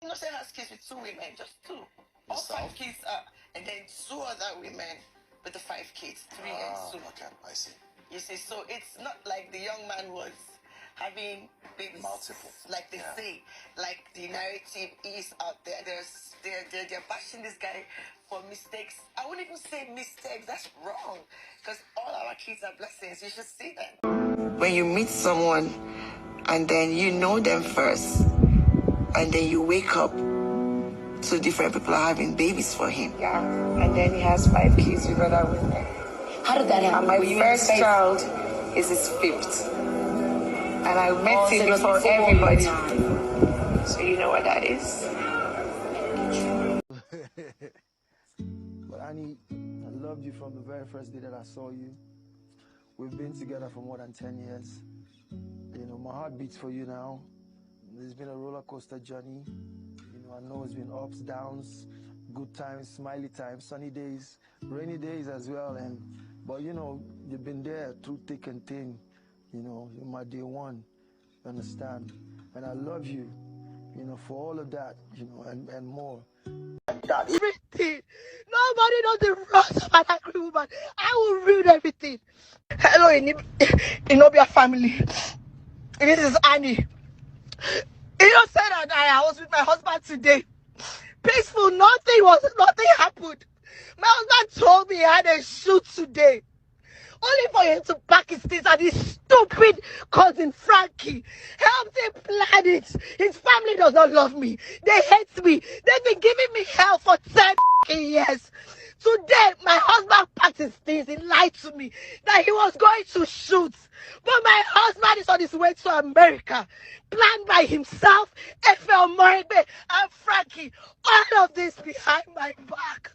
Innocent has kids with 2 women, just 2. All 5 kids and then 2 other women with the 5 kids, 3 and 2. Okay, I see. You see, so it's not like the young man was having babies. Multiple. Like they say, like the narrative is out there. They're bashing this guy for mistakes. I wouldn't even say mistakes. That's wrong. Because all our kids are blessings. You should see them. When you meet someone and then you know them first, and then you wake up to different people are having babies for him. Yeah. And then he has 5 kids with other women. How did that happen? My first child is his 5th. And I met him before everybody. So you know what that is. But Annie, I loved you from the very first day that I saw you. We've been together for more than 10 years. You know, my heart beats for you now. It's been a roller coaster journey. You know, I know it's been ups, downs, good times, smiley times, sunny days, rainy days as well. But you know, you've been there through thick and thin. You know, you're my day one. You understand? And I love you, you know, for all of that, you know, and more. Everything. Nobody knows the rest of an angry woman. I will ruin everything. Hello, Inobia family. This is Annie. You know, said that I was with my husband today. Peaceful, nothing happened. My husband told me he had a shoot today. Only for him to pack his things and his stupid cousin Frankie helped him plan it. His family does not love me. They hate me. They've been giving me hell for 10 years. Today, my husband packed his things. He lied to me that he was going to shoot. But my husband is on his way to America. Planned by himself, F.L. Morigbe, and Frankie. All of this behind my back.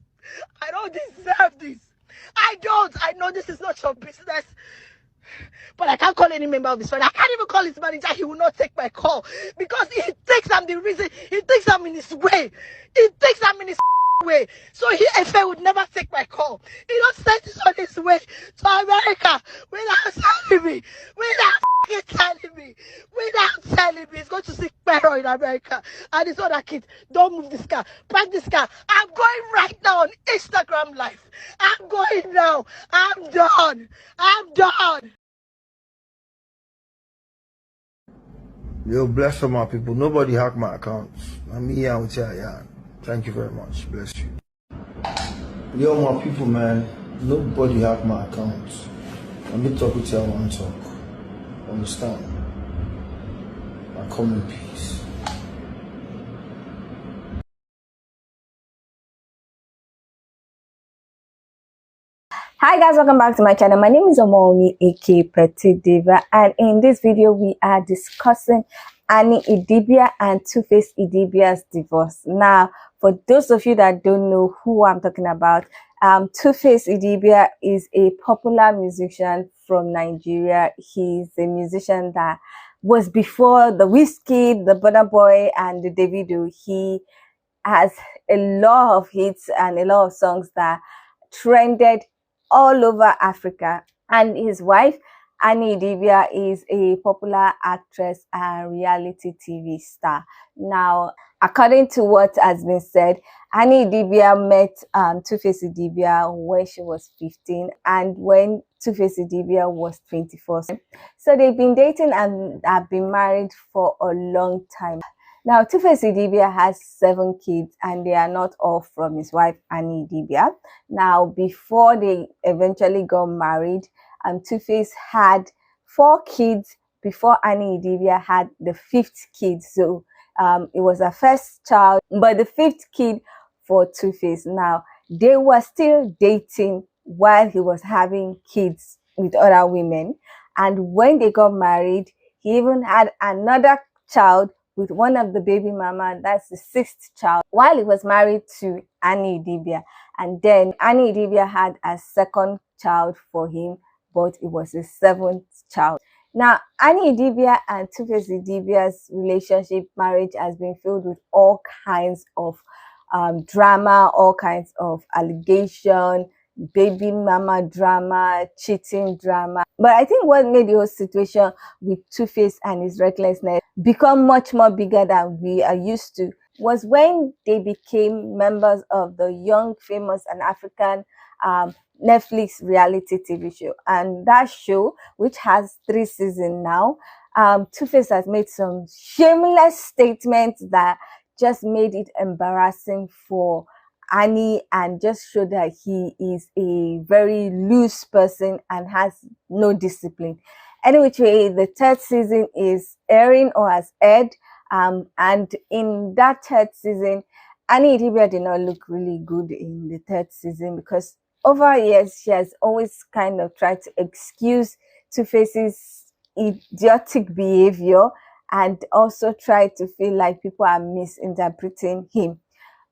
I don't deserve this. I don't. I know this is not your business. But I can't call any member of his family. I can't even call his manager. He will not take my call. Because he thinks I'm the reason. He thinks I'm in his way. He thinks I'm in his way. So he would never take my call. He don't send it on his way to America without telling me. Without telling me. He's going to see Pero in America. And his other kids, don't move this car. Park this car. I'm going right now on Instagram Live. I'm going now. I'm done. Yo, bless for my people. Nobody hack my accounts. I'm here with you, yeah. Thank you very much. Bless you. Yo, my people, man. Nobody hack my accounts. Let me talk with you. I want to talk. Understand? I come in peace. Hi guys, welcome back to my channel. My name is Omomi aka Petite Diva, and in this video we are discussing Annie Idibia and Two-Face Idibia's divorce. Now, for those of you that don't know who I'm talking about, Two-Face Idibia is a popular musician from Nigeria. He's a musician that was before the Wizkid, the Burna Boy, and the Davido. He has a lot of hits and a lot of songs that trended all over Africa. And his wife, Annie Idibia, is a popular actress and reality TV star. Now, according to what has been said, Annie Idibia met Two-Face Idibia when she was 15 and when Two-Face Idibia was 24. So they've been dating and have been married for a long time. Now, Two-Face Idibia has 7 kids and they are not all from his wife, Annie Idibia. Now, before they eventually got married, Two-Face had 4 kids before Annie Idibia had the 5th kid. So it was her first child, but the 5th kid for Two-Face. Now, they were still dating while he was having kids with other women. And when they got married, he even had another child with one of the baby mama. That's the 6th child, while he was married to Annie Idibia. And then Annie Idibia had a 2nd child for him, but it was his 7th child. Now, Annie Idibia and Two-Face Idibia's relationship, marriage, has been filled with all kinds of drama, all kinds of allegation, baby mama drama, cheating drama. But I think what made the whole situation with Two-Face and his recklessness become much more bigger than we are used to was when they became members of the Young, Famous, and African Netflix reality TV show. And that show, which has 3 seasons now, Two-Face has made some shameless statements that just made it embarrassing for Annie, and just showed that he is a very loose person and has no discipline. Anyway, the 3rd season is airing or has aired. And in that 3rd season, Annie Idibia did not look really good in the 3rd season, because over years she has always kind of tried to excuse Two-Face's idiotic behavior and also try to feel like people are misinterpreting him.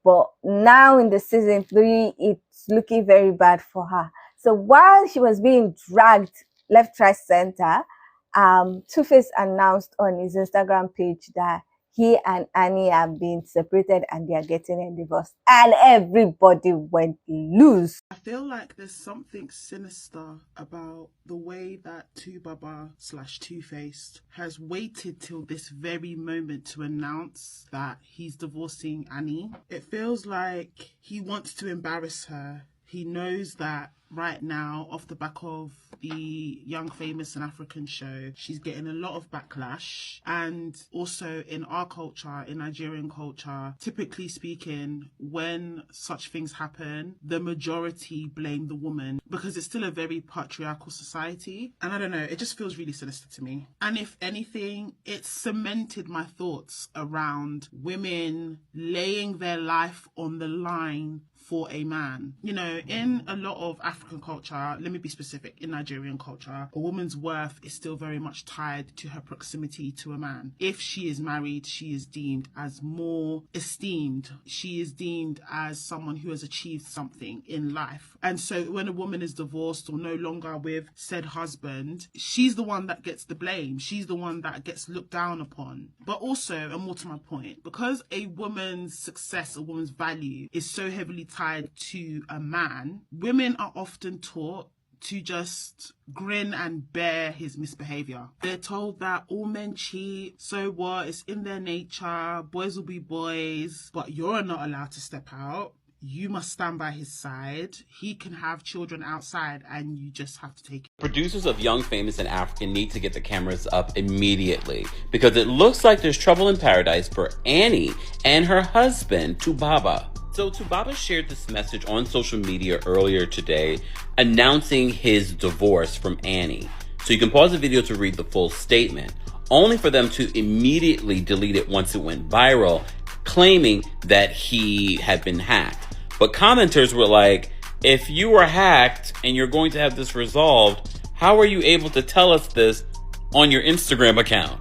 But now in the season 3, it's looking very bad for her. So while she was being dragged left, right, center, Two-Face announced on his Instagram page that he and Annie have been separated and they are getting a divorce, and everybody went loose. I feel like there's something sinister about the way that Two-Baba/Two-Faced has waited till this very moment to announce that he's divorcing Annie. It feels like he wants to embarrass her. He knows that right now, off the back of the Young, Famous, and African show, she's getting a lot of backlash. And also in our culture, in Nigerian culture, typically speaking, when such things happen, the majority blame the woman, because it's still a very patriarchal society. And I don't know, it just feels really sinister to me. And if anything, it cemented my thoughts around women laying their life on the line for a man. You know, in a lot of African culture, let me be specific, in Nigerian culture, a woman's worth is still very much tied to her proximity to a man. If she is married, she is deemed as more esteemed. She is deemed as someone who has achieved something in life. And so when a woman is divorced or no longer with said husband, she's the one that gets the blame. She's the one that gets looked down upon. But also, and more to my point, because a woman's success, a woman's value is so heavily tied to a man, women are often taught to just grin and bear his misbehavior. They're told that all men cheat, so what, it's in their nature, boys will be boys, but you're not allowed to step out. You must stand by his side. He can have children outside and you just have to take it. Producers of Young, Famous, and African need to get the cameras up immediately, because it looks like there's trouble in paradise for Annie and her husband, Two-Baba. So Two-Baba shared this message on social media earlier today, announcing his divorce from Annie. So you can pause the video to read the full statement, only for them to immediately delete it once it went viral, claiming that he had been hacked. But commenters were like, if you were hacked and you're going to have this resolved, how are you able to tell us this on your Instagram account?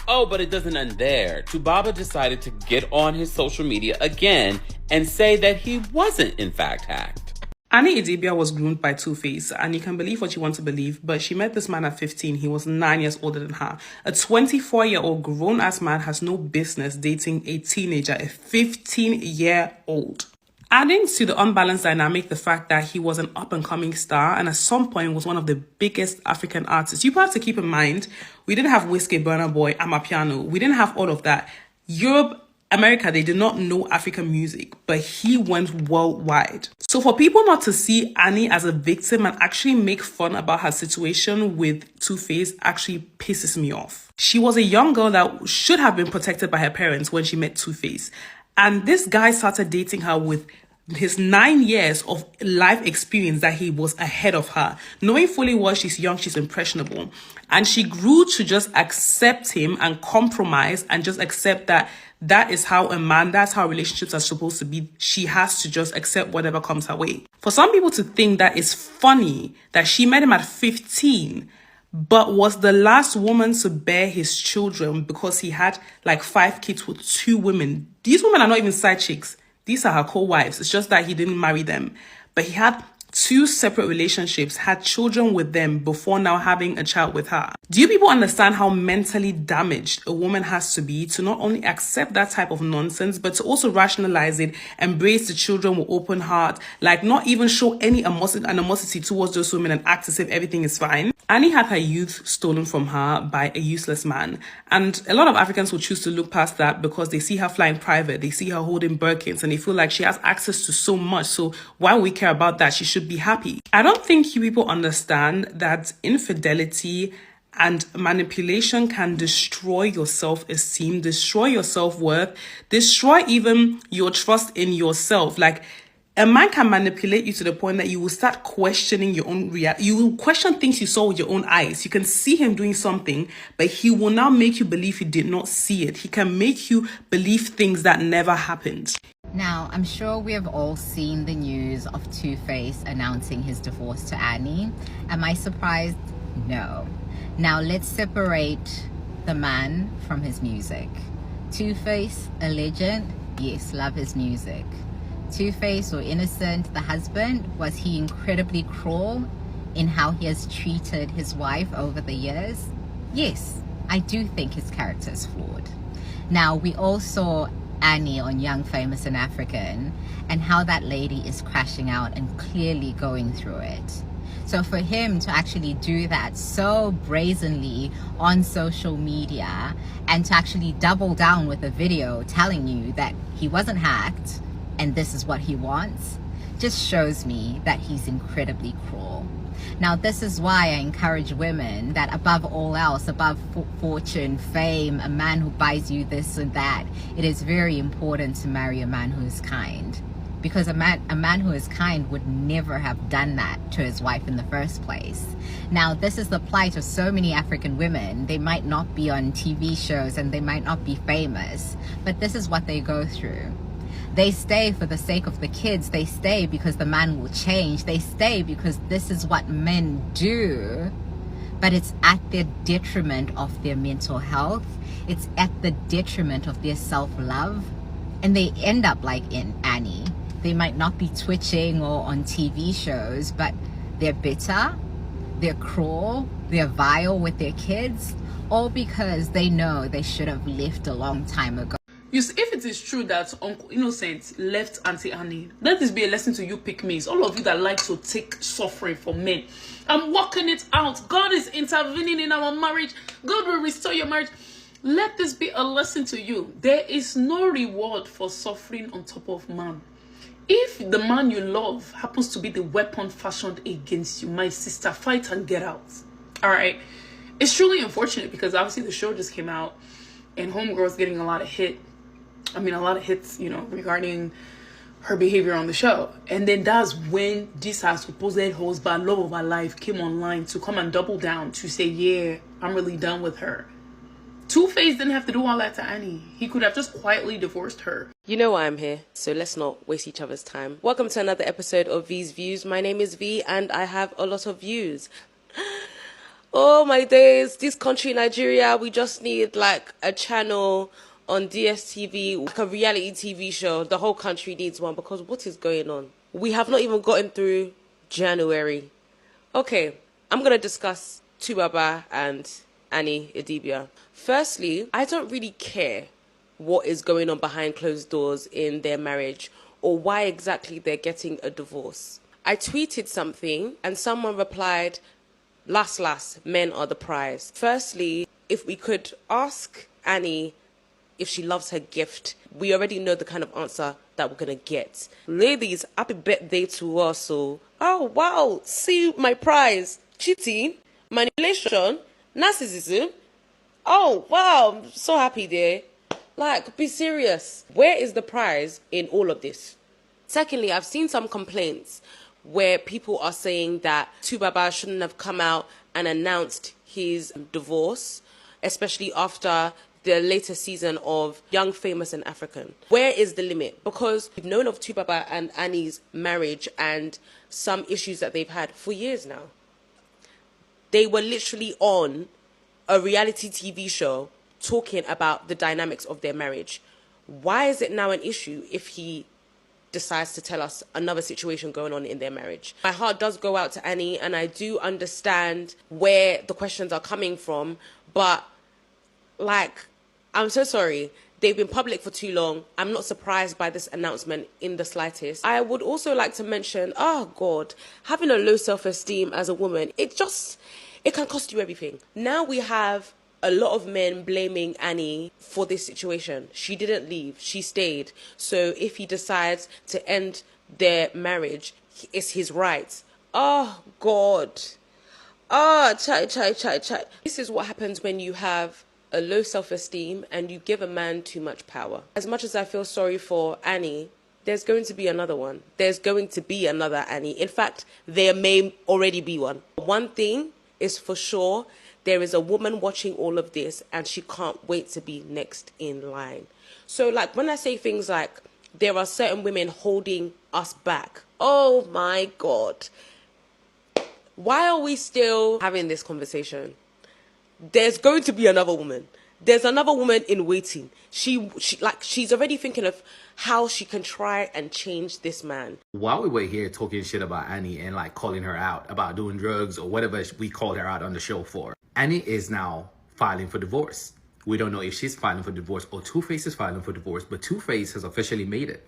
Oh, but it doesn't end there. Two-Baba decided to get on his social media again and say that he wasn't in fact hacked. Annie Idibia was groomed by Two-Face, and you can believe what you want to believe, but she met this man at 15. He was 9 years older than her. A 24-year-old grown-ass man has no business dating a teenager, a 15-year-old. Adding to the unbalanced dynamic, the fact that he was an up-and-coming star and at some point was one of the biggest African artists. You have to keep in mind, we didn't have Whiskey, Burna Boy, Amapiano. We didn't have all of that. Europe, America, they did not know African music, but he went worldwide. So for people not to see Annie as a victim and actually make fun about her situation with Two-Face actually pisses me off. She was a young girl that should have been protected by her parents when she met Two-Face. And this guy started dating her with his 9 years of life experience that he was ahead of her, knowing fully well she's young, she's impressionable. And she grew to just accept him and compromise and just accept that that is how a man, that's how relationships are supposed to be. She has to just accept whatever comes her way. For some people to think that it's funny that she met him at 15, but was the last woman to bear his children because he had like 5 kids with 2 women. These women are not even side chicks. These are her co-wives. It's just that he didn't marry them. But he had 2 separate relationships, had children with them before now having a child with her. Do you people understand how mentally damaged a woman has to be to not only accept that type of nonsense, but to also rationalize it, embrace the children with open heart, like not even show any animosity towards those women and act as if everything is fine? Annie had her youth stolen from her by a useless man. And a lot of Africans will choose to look past that because they see her flying private, they see her holding Birkins, and they feel like she has access to so much. So why would we care about that? She should be happy. I don't think you people understand that infidelity and manipulation can destroy your self-esteem, destroy your self-worth, destroy even your trust in yourself. Like, a man can manipulate you to the point that you will start questioning your own reality. You will question things you saw with your own eyes. You can see him doing something, but he will now make you believe he did not see it. He can make you believe things that never happened. Now, I'm sure we have all seen the news of Two-Face announcing his divorce to Annie. Am I surprised? No. Now, let's separate the man from his music. Two-Face, a legend? Yes, love his music. Two-Face or Innocent, the husband, was he incredibly cruel in how he has treated his wife over the years? Yes, I do think his character is flawed. Now, we all saw Annie on Young, Famous and African, and how that lady is crashing out and clearly going through it. So for him to actually do that so brazenly on social media and to actually double down with a video telling you that he wasn't hacked and this is what he wants, just shows me that he's incredibly cruel. Now, this is why I encourage women that above all else, above fortune, fame, a man who buys you this and that, it is very important to marry a man who is kind. Because a man who is kind would never have done that to his wife in the first place. Now, this is the plight of so many African women. They might not be on TV shows and they might not be famous, but this is what they go through. They stay for the sake of the kids. They stay because the man will change. They stay because this is what men do. But it's at the detriment of their mental health. It's at the detriment of their self-love. And they end up like in Annie. They might not be twitching or on TV shows, but they're bitter, they're cruel, they're vile with their kids, all because they know they should have left a long time ago. You see, if it is true that Uncle Innocent left Auntie Annie, let this be a lesson to you pick-me's, all of you that like to take suffering from men. I'm working it out. God is intervening in our marriage. God will restore your marriage. Let this be a lesson to you. There is no reward for suffering on top of man. If the man you love happens to be the weapon fashioned against you, my sister, fight and get out. All right. It's truly unfortunate because obviously the show just came out and Homegirl's getting a lot of hits, you know, regarding her behavior on the show. And then that's when this her supposed husband, love of her life, came online to come and double down to say, yeah, I'm really done with her. Two-Face didn't have to do all that to Annie. He could have just quietly divorced her. You know why I'm here, so let's not waste each other's time. Welcome to another episode of V's Views. My name is V and I have a lot of views. Oh my days, this country, Nigeria, we just need like a channel on DSTV, like a reality TV show. The whole country needs one because what is going on? We have not even gotten through January. Okay, I'm going to discuss Tubaba and Annie Idibia. Firstly, I don't really care what is going on behind closed doors in their marriage or why exactly they're getting a divorce. I tweeted something and someone replied, last, men are the prize. Firstly, if we could ask Annie if she loves her gift, we already know the kind of answer that we're going to get. Ladies, happy birthday to us. So, oh, wow, see my prize. Cheating, manipulation, narcissism. Oh, wow, I'm so happy there. Like, be serious. Where is the prize in all of this? Secondly, I've seen some complaints where people are saying that Tubaba shouldn't have come out and announced his divorce, especially after the latest season of Young, Famous and African. Where is the limit? Because we've known of Tubaba and Annie's marriage and some issues that they've had for years now. They were literally on a reality TV show talking about the dynamics of their marriage. Why is it now an issue if he decides to tell us another situation going on in their marriage. My heart does go out to Annie, and I do understand where the questions are coming from, but like, I'm so sorry. They've been public for too long. I'm not surprised by this announcement in the slightest. I would also like to mention, oh God, having a low self-esteem as a woman, it can cost you everything. Now we have a lot of men blaming Annie for this situation. She didn't leave, she stayed. So if he decides to end their marriage, it's his right. Oh God. Oh, chai. This is what happens when you have a low self-esteem and you give a man too much power. As much as I feel sorry for Annie, there's going to be another one. There's going to be another Annie. In fact, there may already be one. One thing is for sure, there is a woman watching all of this and she can't wait to be next in line. So like when I say things like, there are certain women holding us back. Oh my God. Why are we still having this conversation? There's going to be another woman. There's another woman in waiting. She's already thinking of how she can try and change this man. While we were here talking shit about Annie and like calling her out about doing drugs or whatever we called her out on the show for, Annie is now filing for divorce. We don't know if she's filing for divorce or Two-Face is filing for divorce, but Two-Face has officially made it.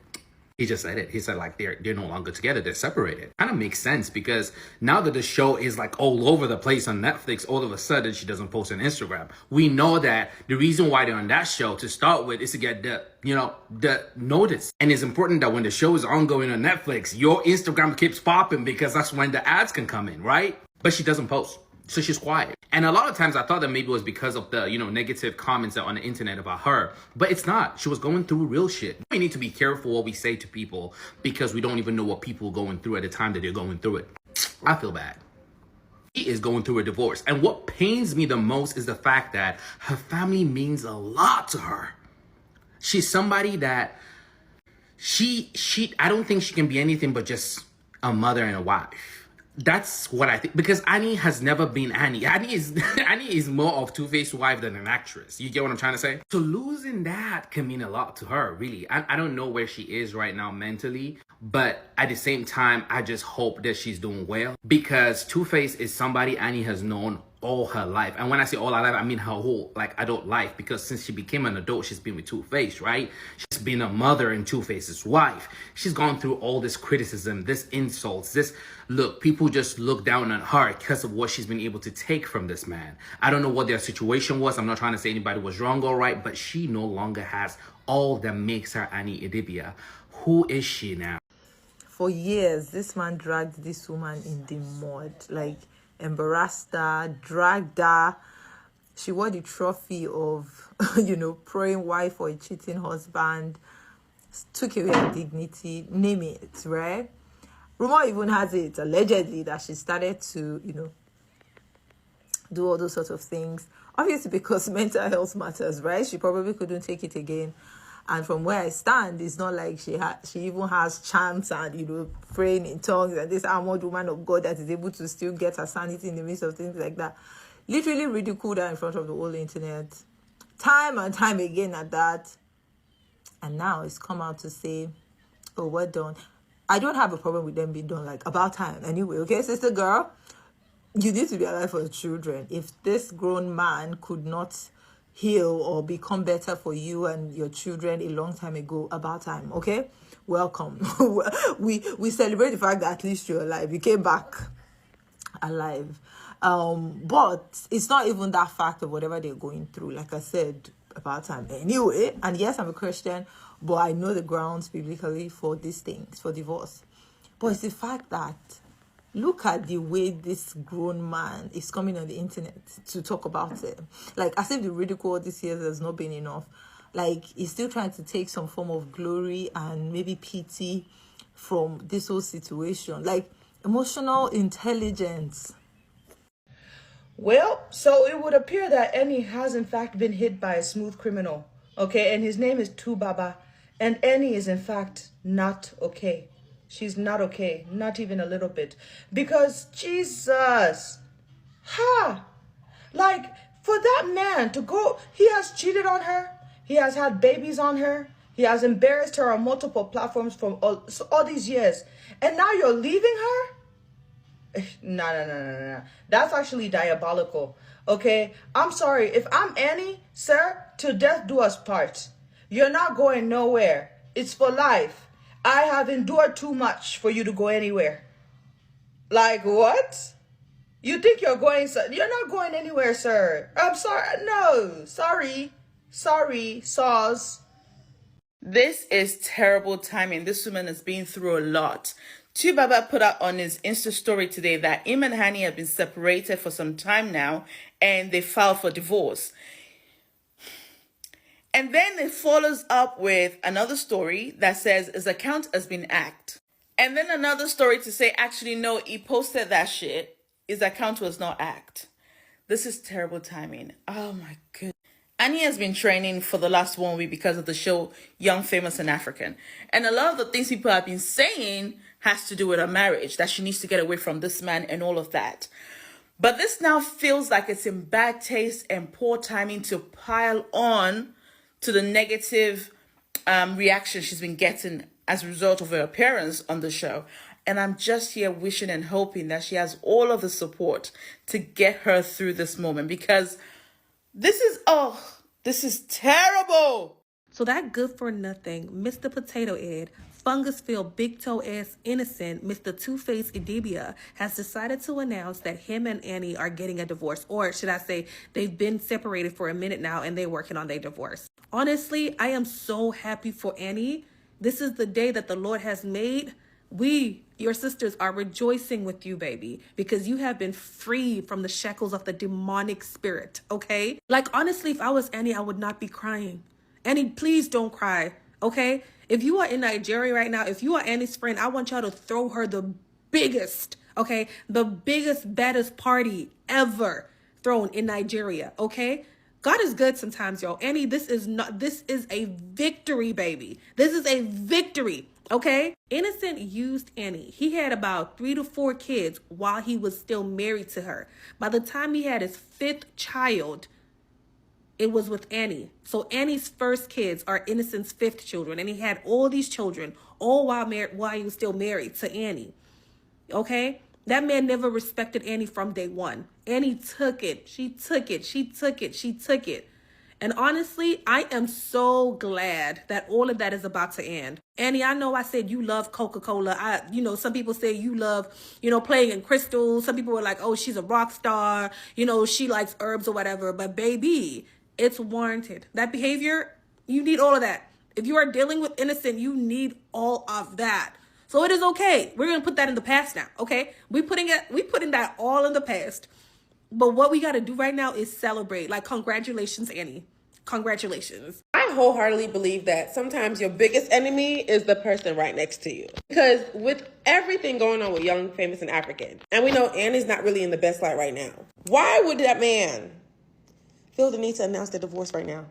He just said it. He said like they're no longer together. They're separated. Kind of makes sense because now that the show is like all over the place on Netflix, all of a sudden she doesn't post on Instagram. We know that the reason why they're on that show to start with is to get the notice. And it's important that when the show is ongoing on Netflix, your Instagram keeps popping because that's when the ads can come in, right? But she doesn't post. So she's quiet. And a lot of times I thought that maybe it was because of the, negative comments on the internet about her. But it's not. She was going through real shit. We need to be careful what we say to people because we don't even know what people are going through at the time that they're going through it. I feel bad. She is going through a divorce. And what pains me the most is the fact that her family means a lot to her. She's somebody that I don't think she can be anything but just a mother and a wife. That's what I think, because Annie has never been Annie. Annie is more of Two-Face's wife than an actress. You get what I'm trying to say? So losing that can mean a lot to her, really. I don't know where she is right now mentally, but at the same time, I just hope that she's doing well because Two-Face is somebody Annie has known all her life. And when I say all her life, I mean her whole adult life, because since she became an adult, she's been with Two-Face, right? She's been a mother and Two-Face's wife. She's gone through all this criticism, this insults, people just look down on her because of what she's been able to take from this man. I don't know what their situation was. I'm not trying to say anybody was wrong or right, but she no longer has all that makes her Annie Idibia. Who is she now? For years, this man dragged this woman in the mud, embarrassed her, dragged her. She wore the trophy of, praying wife for a cheating husband, took away her dignity, name it, right? Rumor even has it, allegedly, that she started to, do all those sorts of things. Obviously, because mental health matters, right? She probably couldn't take it again. And from where I stand, it's not like she even has chants and, praying in tongues and this armored woman of God that is able to still get her sanity in the midst of things like that. Literally ridiculed her in front of the whole internet. Time and time again at that. And now it's come out to say, oh, we're done. I don't have a problem with them being done, about time. Anyway, okay, sister girl, you need to be alive for your children. If this grown man could not heal or become better for you and your children a long time ago, about time, okay? Welcome. we celebrate the fact that at least you're alive. You came back alive. But it's not even that fact of whatever they're going through. Like I said, about time. Anyway, and yes, I'm a Christian, but I know the grounds biblically for these things, for divorce. But it's the fact that look at the way this grown man is coming on the internet to talk about it. As if the ridicule this year has not been enough. He's still trying to take some form of glory and maybe pity from this whole situation. Emotional intelligence. Well, so it would appear that Annie has in fact been hit by a smooth criminal. Okay, and his name is Tubaba. And Annie is in fact not okay. She's not okay, not even a little bit. Because, Jesus, for that man to go, he has cheated on her. He has had babies on her. He has embarrassed her on multiple platforms for all these years. And now you're leaving her? No. That's actually diabolical. Okay? I'm sorry. If I'm Annie, sir, till death do us part. You're not going nowhere. It's for life. I have endured too much for you to go anywhere. Like what? You think you're going, sir? You're not going anywhere, sir. I'm sorry. No. Sorry, Saws. This is terrible timing. This woman has been through a lot. Baba put out on his Insta story today that him and Hani have been separated for some time now and they filed for divorce. And then it follows up with another story that says his account has been hacked. And then another story to say, actually, no, he posted that shit. His account was not hacked. This is terrible timing. Oh my goodness. Annie has been training for the last 1 week because of the show Young, Famous and African. And a lot of the things people have been saying has to do with her marriage, that she needs to get away from this man and all of that. But this now feels like it's in bad taste and poor timing to pile on to the negative reaction she's been getting as a result of her appearance on the show. And I'm just here wishing and hoping that she has all of the support to get her through this moment, because this is terrible. So that good for nothing, Mr. Potato Head, fungus-filled big toe ass innocent, Mr. Two-Face Idibia, has decided to announce that him and Annie are getting a divorce. Or should I say, they've been separated for a minute now and they're working on their divorce. Honestly, I am so happy for Annie. This is the day that the Lord has made. We, your sisters, are rejoicing with you, baby, because you have been free from the shackles of the demonic spirit, okay? Like, honestly, if I was Annie, I would not be crying. Annie, please don't cry, okay? If you are in Nigeria right now, if you are Annie's friend, I want y'all to throw her the biggest, okay? The biggest, baddest party ever thrown in Nigeria, okay? God is good sometimes, y'all. Annie, this is a victory, baby. This is a victory. Okay? Innocent used Annie. He had about 3 to 4 kids while he was still married to her. By the time he had his 5th child, it was with Annie. So Annie's first kids are Innocent's 5th children. And he had all these children, all while he was still married to Annie. Okay? That man never respected Annie from day one. Annie took it. She took it. And honestly, I am so glad that all of that is about to end. Annie, I know I said you love Coca-Cola. Some people say you love, playing in crystals. Some people were like, oh, she's a rock star. She likes herbs or whatever. But baby, it's warranted. That behavior, you need all of that. If you are dealing with Innocent, you need all of that. So it is okay. We're going to put that in the past now, okay? We putting that all in the past. But what we got to do right now is celebrate. Like, congratulations, Annie. Congratulations. I wholeheartedly believe that sometimes your biggest enemy is the person right next to you. Because with everything going on with Young, Famous, and African, and we know Annie's not really in the best light right now, why would that man feel the need to announce the divorce right now?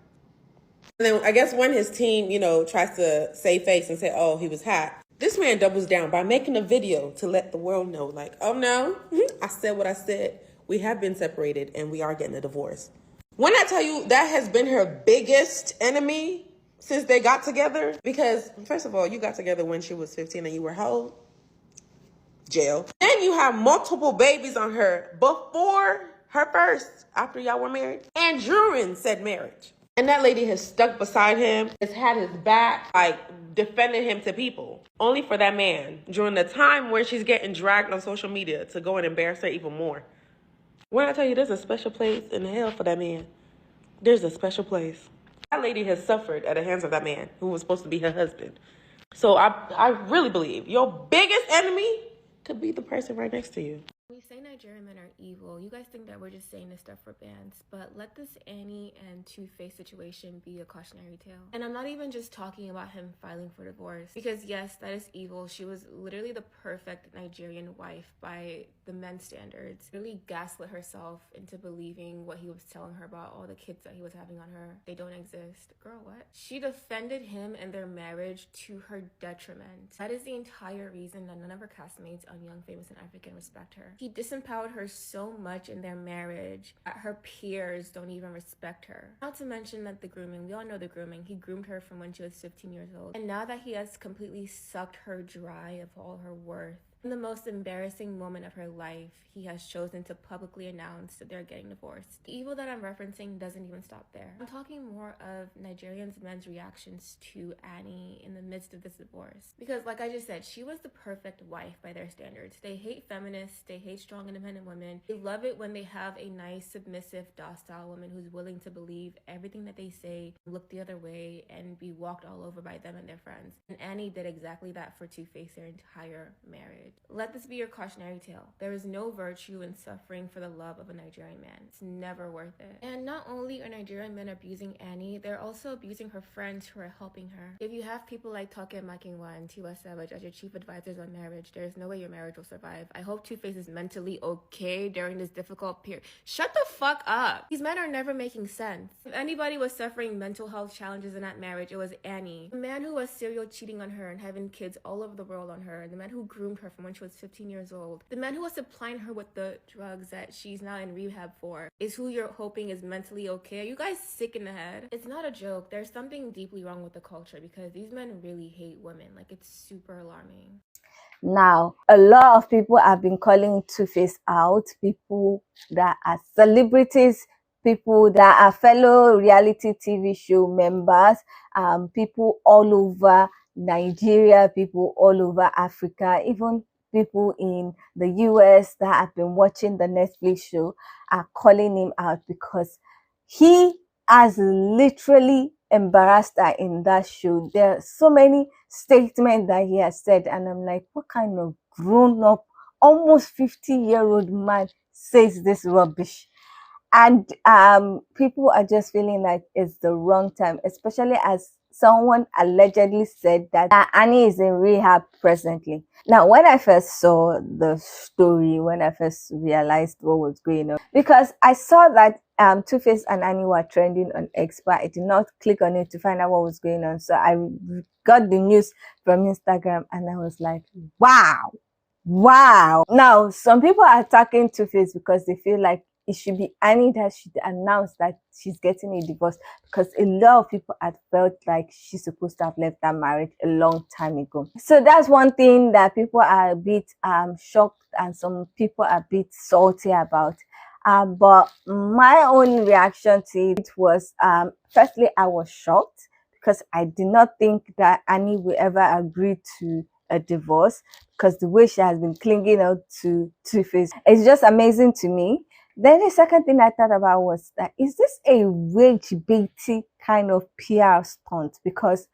And then I guess when his team, tries to save face and say, oh, he was hot, this man doubles down by making a video to let the world know, like, oh no, I said what I said. We have been separated and we are getting a divorce. When I tell you that has been her biggest enemy since they got together, because first of all, you got together when she was 15 and you were how old? Jail. Then you have multiple babies on her before her first, after y'all were married, and during said marriage. And that lady has stuck beside him, has had his back, like defended him to people, only for that man during the time where she's getting dragged on social media to go and embarrass her even more. When I tell you there's a special place in hell for that man, there's a special place. That lady has suffered at the hands of that man who was supposed to be her husband. So I really believe your biggest enemy could be the person right next to you. We say Nigerian men are evil. You guys think that we're just saying this stuff for bands, but let this Annie and Two-Face situation be a cautionary tale. And I'm not even just talking about him filing for divorce, because yes, that is evil. She was literally the perfect Nigerian wife by the men's standards. Really gaslit herself into believing what he was telling her about all the kids that he was having on her. They don't exist. Girl, what? She defended him and their marriage to her detriment. That is the entire reason that none of her castmates on Young, Famous, and African respect her. He disempowered her so much in their marriage that her peers don't even respect her. Not to mention that the grooming, we all know the grooming. He groomed her from when she was 15 years old. And now that he has completely sucked her dry of all her worth, in the most embarrassing moment of her life, he has chosen to publicly announce that they're getting divorced. The evil that I'm referencing doesn't even stop there. I'm talking more of Nigerians' men's reactions to Annie in the midst of this divorce. Because like I just said, she was the perfect wife by their standards. They hate feminists, they hate strong independent women. They love it when they have a nice, submissive, docile woman who's willing to believe everything that they say, look the other way, and be walked all over by them and their friends. And Annie did exactly that for Two-Face their entire marriage. Let this be your cautionary tale. There is no virtue in suffering for the love of a Nigerian man. It's never worth it. And not only are Nigerian men abusing Annie, they're also abusing her friends who are helping her. If you have people like Toke Makinwa and Tiwa Savage as your chief advisors on marriage, there's no way your marriage will survive. I hope Two-Face is mentally okay during this difficult period. Shut the fuck up. These men are never making sense. If anybody was suffering mental health challenges in that marriage, it was Annie. The man who was serial cheating on her and having kids all over the world on her, the man who groomed her from when she was 15 years old, the man who was supplying her with the drugs that she's now in rehab for, is who you're hoping is mentally okay. Are you guys sick in the head? It's not a joke. There's something deeply wrong with the culture because these men really hate women. Like, it's super alarming. Now, a lot of people have been calling Two-Face out, people that are celebrities, people that are fellow reality TV show members, people all over Nigeria, people all over Africa, even people in the US that have been watching the Netflix show are calling him out because he has literally embarrassed her in that show. There are so many statements that he has said, and I'm like, what kind of grown-up, almost 50-year-old man says this rubbish? And people are just feeling like it's the wrong time, especially as someone allegedly said that Annie is in rehab presently. Now, when I first saw the story, when I first realized what was going on, because I saw that Two-Face and Annie were trending on X, but I did not click on it to find out what was going on. So I got the news from Instagram and I was like, wow. Now, some people are attacking Two-Face because they feel like it should be Annie that should announce that she's getting a divorce, because a lot of people had felt like she's supposed to have left that marriage a long time ago. So that's one thing that people are a bit shocked and some people are a bit salty about. But my own reaction to it was, firstly, I was shocked because I did not think that Annie would ever agree to a divorce, because the way she has been clinging out to Two-Face, it's just amazing to me. Then the second thing I thought about was that, is this a wage baiting kind of PR stunt? Because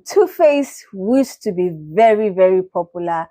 Two-Face used to be very, very popular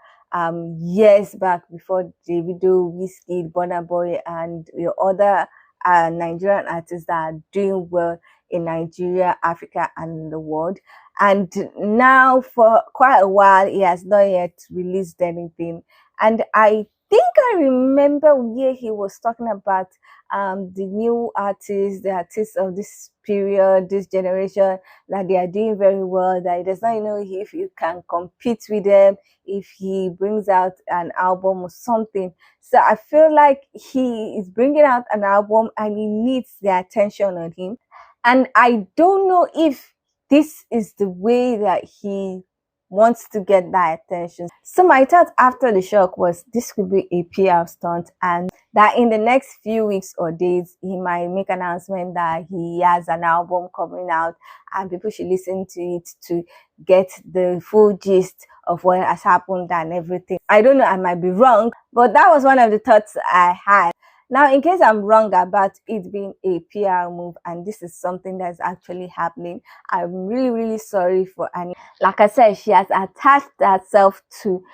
years back, before Davido, Wizkid, Burna Boy, and the other Nigerian artists that are doing well in Nigeria, Africa, and the world. And now for quite a while, he has not yet released anything. And I think I remember where he was talking about the new artists, the artists of this period, this generation, that they are doing very well, that he does not know if you can compete with them if he brings out an album or something. So I feel like he is bringing out an album and he needs the attention on him. And I don't know if this is the way that he wants to get that attention. So my thought after the shock was, this could be a PR stunt, and that in the next few weeks or days, he might make an announcement that he has an album coming out and people should listen to it to get the full gist of what has happened and everything. I don't know, I might be wrong, but that was one of the thoughts I had. Now, in case I'm wrong about it being a PR move and this is something that's actually happening, I'm really, really sorry for Annie. Like I said, she has attached herself to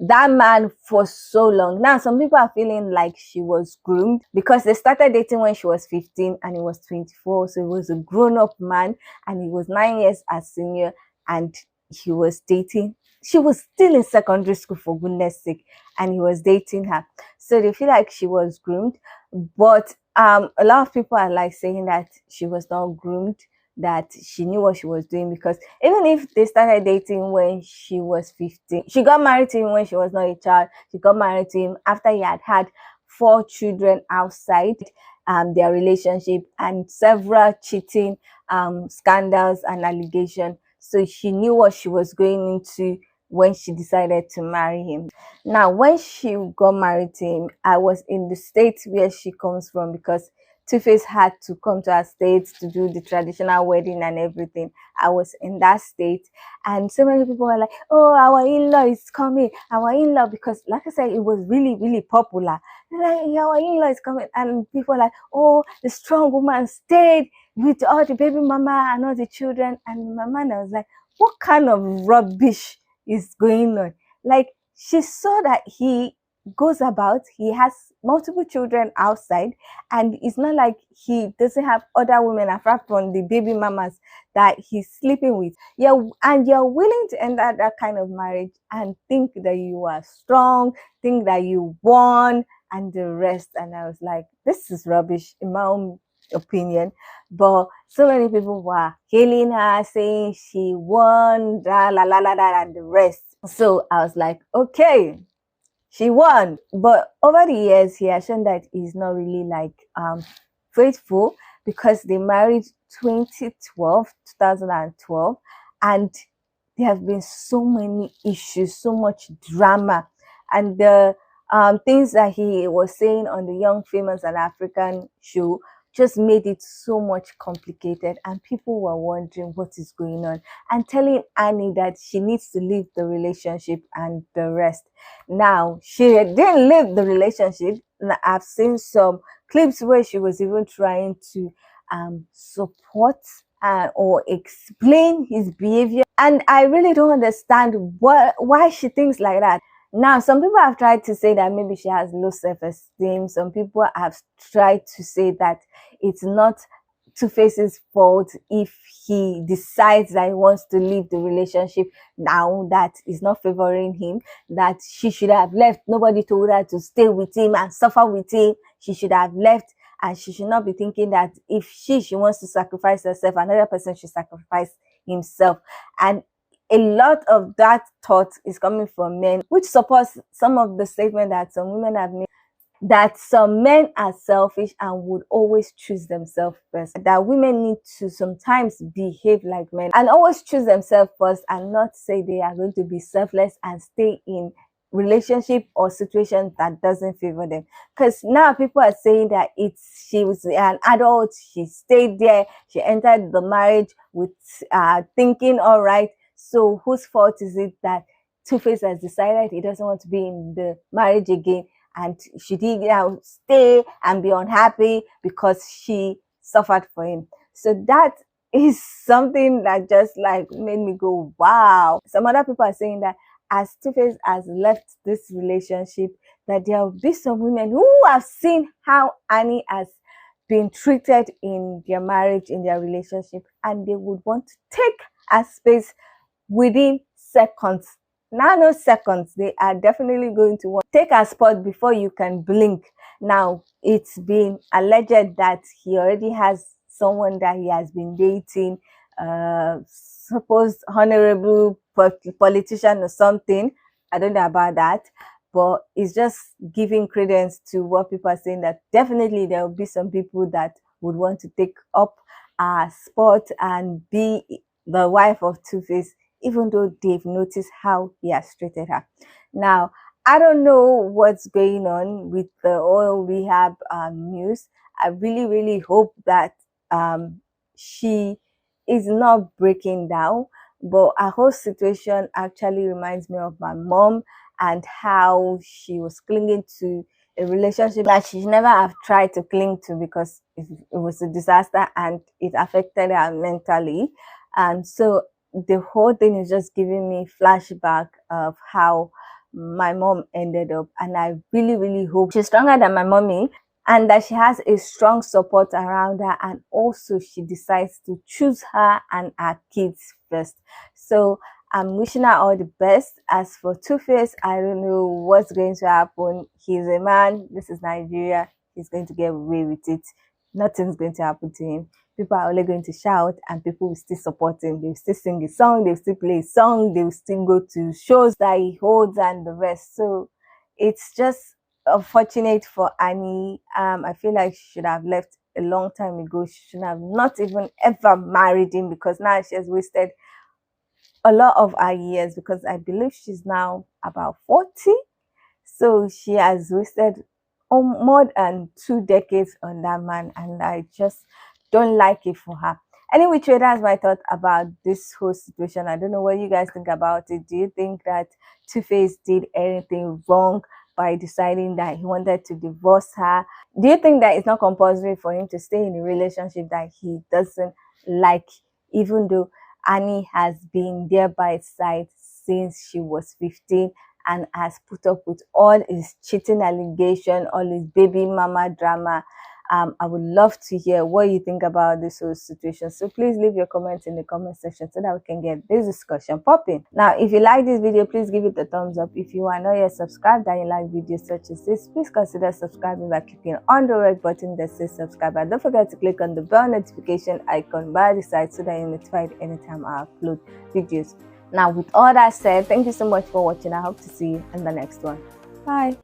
that man for so long. Now, some people are feeling like she was groomed because they started dating when she was 15 and he was 24. So he was a grown-up man and he was 9 years her senior and he was dating. She was still in secondary school, for goodness sake, and he was dating her. So they feel like she was groomed. But a lot of people are like saying that she was not groomed. that she knew what she was doing, because even if they started dating when she was 15, she got married to him when she was not a child. She got married to him after he had 4 children outside their relationship and several cheating scandals and allegations. So she knew what she was going into when she decided to marry him. Now, when she got married to him, I was in the state where she comes from, because Two-Face had to come to our state to do the traditional wedding and everything. I was in that state, and so many people were like, oh, our in-law is coming, our in-law, because like I said, it was really, really popular. Like, yeah, our in-law is coming, and people were like, oh, the strong woman stayed with all the baby mama and all the children. And in my mind, I was like, what kind of rubbish is going on? Like, she saw that he goes about, he has multiple children outside, and it's not like he doesn't have other women apart from the baby mamas that he's sleeping with. Yeah, and you're willing to enter that kind of marriage and think that you are strong, think that you won, and the rest. And I was like, this is rubbish in my own opinion. But so many people were hailing her, saying she won, la la la la la, and the rest. So I was like, okay, she won. But over the years, he has shown that he's not really like faithful, because they married 2012, and there have been so many issues, so much drama, and the things that he was saying on the Young, Famous and African show just made it so much complicated, and people were wondering what is going on, and telling Annie that she needs to leave the relationship and the rest. Now, she didn't leave the relationship. I've seen some clips where she was even trying to support or explain his behavior, and I really don't understand why she thinks like that. Now, some people have tried to say that maybe she has low self-esteem. Some people have tried to say that it's not Two-Face's fault if he decides that he wants to leave the relationship now that is not favoring him, that she should have left. Nobody told her to stay with him and suffer with him. She should have left, and she should not be thinking that if she wants to sacrifice herself, another person should sacrifice himself. And a lot of that thought is coming from men, which supports some of the statement that some women have made, that some men are selfish and would always choose themselves first, that women need to sometimes behave like men and always choose themselves first, and not say they are going to be selfless and stay in relationship or situation that doesn't favor them. Because now people are saying that she was an adult, she stayed there, she entered the marriage with thinking, all right, so whose fault is it that Two-Face has decided he doesn't want to be in the marriage again, and should he now stay and be unhappy because she suffered for him? So that is something that just like made me go, wow. Some other people are saying that as Two-Face has left this relationship, that there will be some women who have seen how Annie has been treated in their marriage, in their relationship, and they would want to take a space within seconds. Nanoseconds, they are definitely going to want to take a spot before you can blink. Now, it's been alleged that he already has someone that he has been dating, supposed honorable politician or something. I don't know about that, but it's just giving credence to what people are saying, that definitely there will be some people that would want to take up a spot and be the wife of Two-Face, even though they've noticed how he has treated her. Now, I don't know what's going on with the oil rehab news. I really, really hope that she is not breaking down, but her whole situation actually reminds me of my mom and how she was clinging to a relationship that she never have tried to cling to, because it was a disaster and it affected her mentally. And so the whole thing is just giving me flashback of how my mom ended up, and I really, really hope she's stronger than my mommy, and that she has a strong support around her, and also she decides to choose her and her kids first. So I'm wishing her all the best. As for Two-Face, I don't know what's going to happen. He's a man. This is Nigeria. He's going to get away with it. nothing's going to happen to him. People are only going to shout and people will still support him. They'll still sing a song, they'll still play a song, they'll still go to shows that he holds and the rest. So it's just unfortunate for Annie. I feel like she should have left a long time ago. She should have not even ever married him, because now she has wasted a lot of her years, because I believe she's now about 40. So she has wasted more than 2 decades on that man, and I just don't like it for her. Anyway, that's my thought about this whole situation. I don't know what you guys think about it. Do you think that Two-Face did anything wrong by deciding that he wanted to divorce her? Do you think that it's not compulsory for him to stay in a relationship that he doesn't like, even though Annie has been there by his side since she was 15 and has put up with all his cheating allegation, all his baby mama drama? I would love to hear what you think about this whole situation. So please leave your comments in the comment section so that we can get this discussion popping. Now, if you like this video, please give it a thumbs up. If you are not yet subscribed and you like videos such as this, please consider subscribing by clicking on the red button that says subscribe. And don't forget to click on the bell notification icon by the side so that you're notified anytime I upload videos. Now, with all that said, thank you so much for watching. I hope to see you in the next one. Bye.